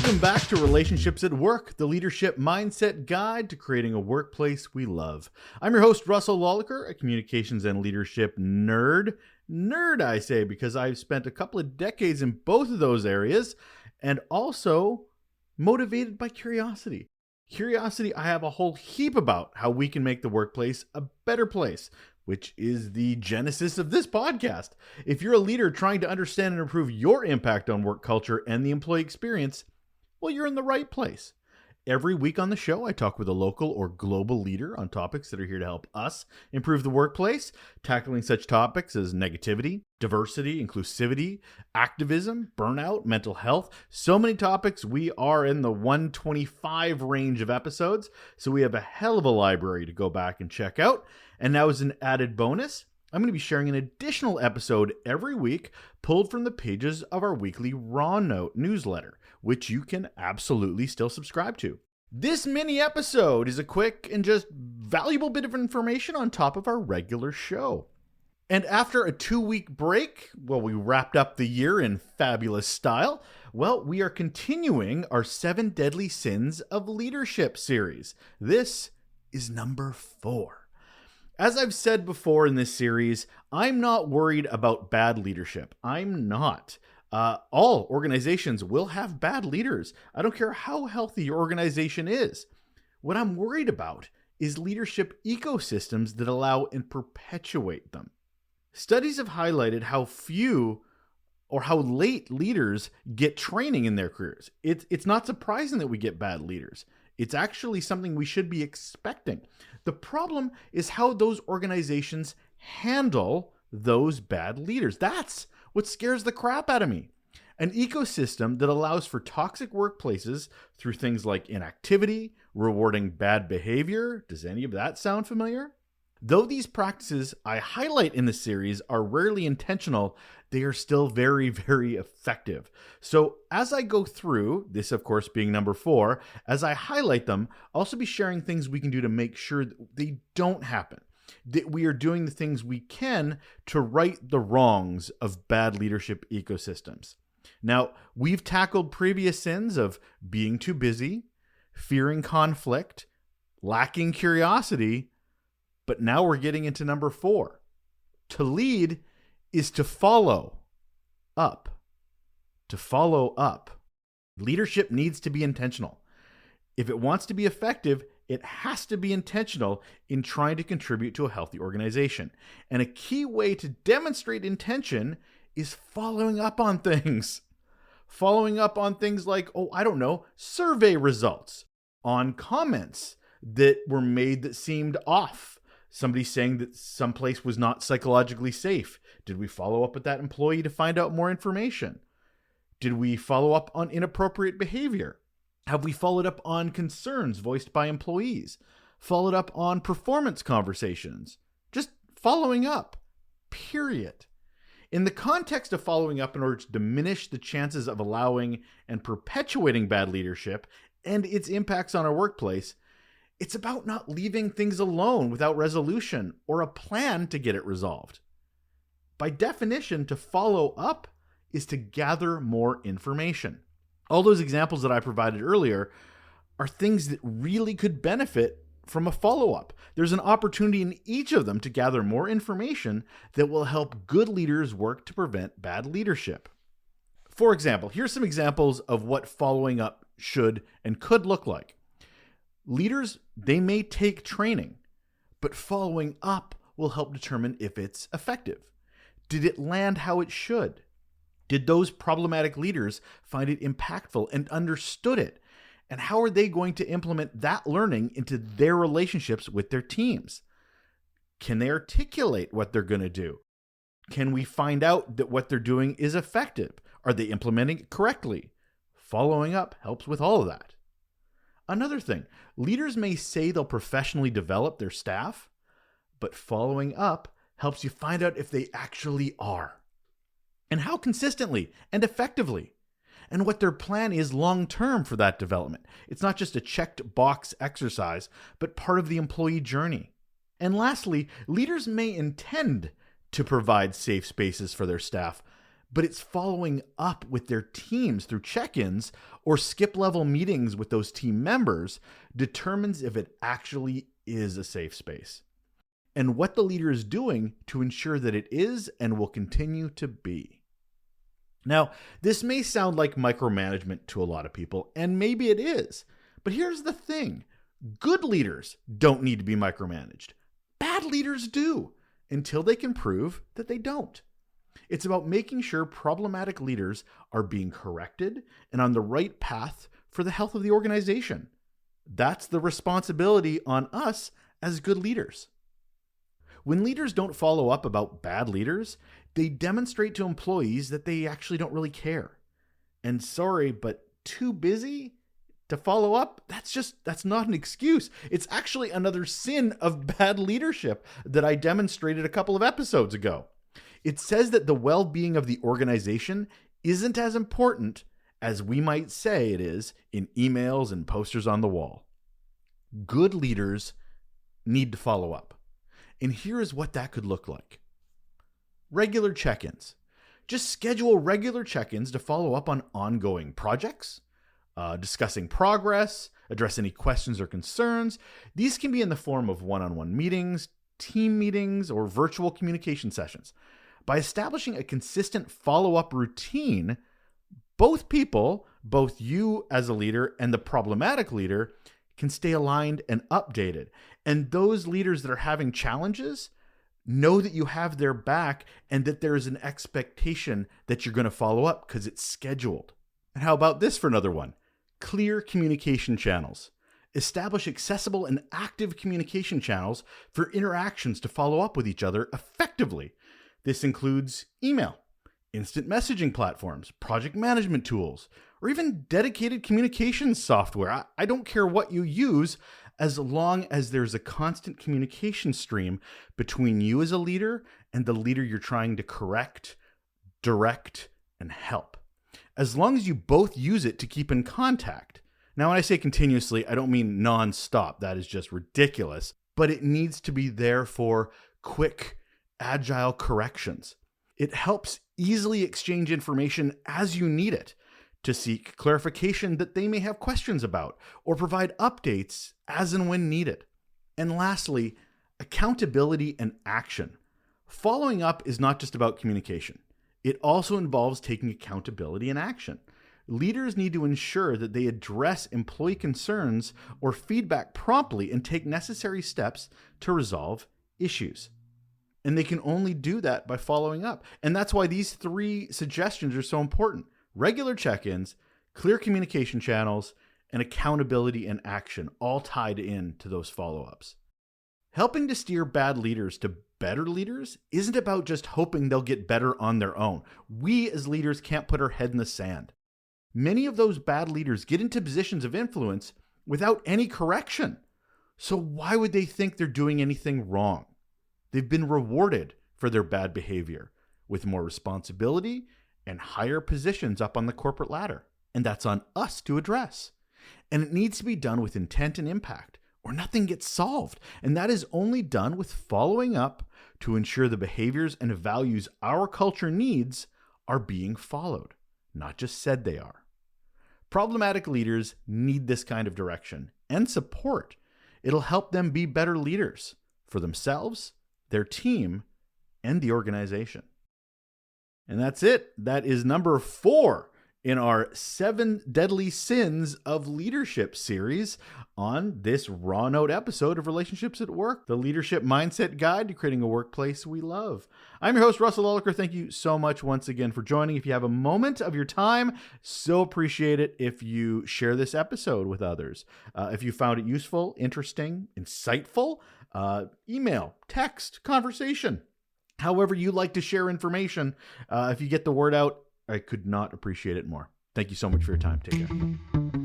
Welcome back to Relationships at Work, the leadership mindset guide to creating a workplace we love. I'm your host, Russel Lolacher, a communications and leadership nerd. Nerd, I say, because I've spent a couple of decades in both of those areas, and also motivated by curiosity. Curiosity I have a whole heap about how we can make the workplace a better place, which is the genesis of this podcast. If you're a leader trying to understand and improve your impact on work culture and the employee experience, well, you're in the right place. Every week on the show, I talk with a local or global leader on topics that are here to help us improve the workplace, tackling such topics as negativity, diversity, inclusivity, activism, burnout, mental health. So many topics. We are in the 125 range of episodes, so we have a hell of a library to go back and check out. And now, as an added bonus, I'm going to be sharing an additional episode every week pulled from the pages of our weekly Raw Note newsletter, which you can absolutely still subscribe to. This mini episode is a quick and just valuable bit of information on top of our regular show. And after a 2-week break, well, we wrapped up the year in fabulous style. Well, we are continuing our 7 Deadly Sins of Leadership series. This is number 4. As I've said before in this series, I'm not worried about bad leadership. I'm not. All organizations will have bad leaders. I don't care how healthy your organization is. What I'm worried about is leadership ecosystems that allow and perpetuate them. Studies have highlighted how few or how late leaders get training in their careers. It's not surprising that we get bad leaders. It's actually something we should be expecting. The problem is how those organizations handle those bad leaders. That's what scares the crap out of me. An ecosystem that allows for toxic workplaces through things like inactivity, rewarding bad behavior. Does any of that sound familiar? Though these practices I highlight in this series are rarely intentional, they are still very, very effective. So as I go through, this of course being number 4, as I highlight them, I'll also be sharing things we can do to make sure that they don't happen. That we are doing the things we can to right the wrongs of bad leadership ecosystems. Now, we've tackled previous sins of being too busy, fearing conflict, lacking curiosity, but now we're getting into number 4. To lead is to follow up. To follow up. Leadership needs to be intentional. If it wants to be effective, it has to be intentional in trying to contribute to a healthy organization. And a key way to demonstrate intention is following up on things. Following up on things like, survey results, on comments that were made that seemed off. Somebody saying that someplace was not psychologically safe. Did we follow up with that employee to find out more information? Did we follow up on inappropriate behavior? Have we followed up on concerns voiced by employees? Followed up on performance conversations? Just following up, period. In the context of following up in order to diminish the chances of allowing and perpetuating bad leadership and its impacts on our workplace, it's about not leaving things alone without resolution or a plan to get it resolved. By definition, to follow up is to gather more information. All those examples that I provided earlier are things that really could benefit from a follow-up. There's an opportunity in each of them to gather more information that will help good leaders work to prevent bad leadership. For example, here's some examples of what following up should and could look like. Leaders, they may take training, but following up will help determine if it's effective. Did it land how it should? Did those problematic leaders find it impactful and understood it? And how are they going to implement that learning into their relationships with their teams? Can they articulate what they're going to do? Can we find out that what they're doing is effective? Are they implementing it correctly? Following up helps with all of that. Another thing, leaders may say they'll professionally develop their staff, but following up helps you find out if they actually are, and how consistently and effectively, and what their plan is long-term for that development. It's not just a checked box exercise, but part of the employee journey. And lastly, leaders may intend to provide safe spaces for their staff, but it's following up with their teams through check-ins or skip-level meetings with those team members determines if it actually is a safe space and what the leader is doing to ensure that it is and will continue to be. Now, this may sound like micromanagement to a lot of people, and maybe it is, but here's the thing. Good leaders don't need to be micromanaged. Bad leaders do, until they can prove that they don't. It's about making sure problematic leaders are being corrected and on the right path for the health of the organization. That's the responsibility on us as good leaders. When leaders don't follow up about bad leaders, they demonstrate to employees that they actually don't really care. And sorry, but too busy to follow up, that's not an excuse. It's actually another sin of bad leadership that I demonstrated a couple of episodes ago. It says that the well-being of the organization isn't as important as we might say it is in emails and posters on the wall. Good leaders need to follow up. And here is what that could look like. Regular check-ins. Just schedule regular check-ins to follow up on ongoing projects, discussing progress, address any questions or concerns. These can be in the form of one-on-one meetings, team meetings, or virtual communication sessions. By establishing a consistent follow-up routine, both people, both you as a leader and the problematic leader, can stay aligned and updated. And those leaders that are having challenges know that you have their back and that there is an expectation that you're going to follow up because it's scheduled. And how about this for another one? Clear communication channels. Establish accessible and active communication channels for interactions to follow up with each other effectively. This includes email, instant messaging platforms, project management tools, or even dedicated communications software. I don't care what you use, as long as there's a constant communication stream between you as a leader and the leader you're trying to correct, direct, and help. As long as you both use it to keep in contact. Now, when I say continuously, I don't mean nonstop. That is just ridiculous. But it needs to be there for quick, agile corrections. It helps easily exchange information as you need it to seek clarification that they may have questions about or provide updates as and when needed. And lastly, accountability and action. Following up is not just about communication. It also involves taking accountability and action. Leaders need to ensure that they address employee concerns or feedback promptly and take necessary steps to resolve issues. And they can only do that by following up. And that's why these 3 suggestions are so important. Regular check-ins, clear communication channels, and accountability and action, all tied in to those follow-ups. Helping to steer bad leaders to better leaders isn't about just hoping they'll get better on their own. We as leaders can't put our head in the sand. Many of those bad leaders get into positions of influence without any correction. So why would they think they're doing anything wrong? They've been rewarded for their bad behavior with more responsibility and higher positions up on the corporate ladder. And that's on us to address. And it needs to be done with intent and impact, or nothing gets solved. And that is only done with following up to ensure the behaviors and values our culture needs are being followed, not just said they are. Problematic leaders need this kind of direction and support. It'll help them be better leaders for themselves, their team, and the organization. And that's it. That is number 4 in our 7 Deadly Sins of Leadership series on this Raw Note episode of Relationships at Work, the Leadership Mindset Guide to Creating a Workplace We Love. I'm your host, Russel Lolacher. Thank you so much once again for joining. If you have a moment of your time, so appreciate it if you share this episode with others. If you found it useful, interesting, insightful, email, text, conversation. However you like to share information, if you get the word out, I could not appreciate it more. Thank you so much for your time. Take care.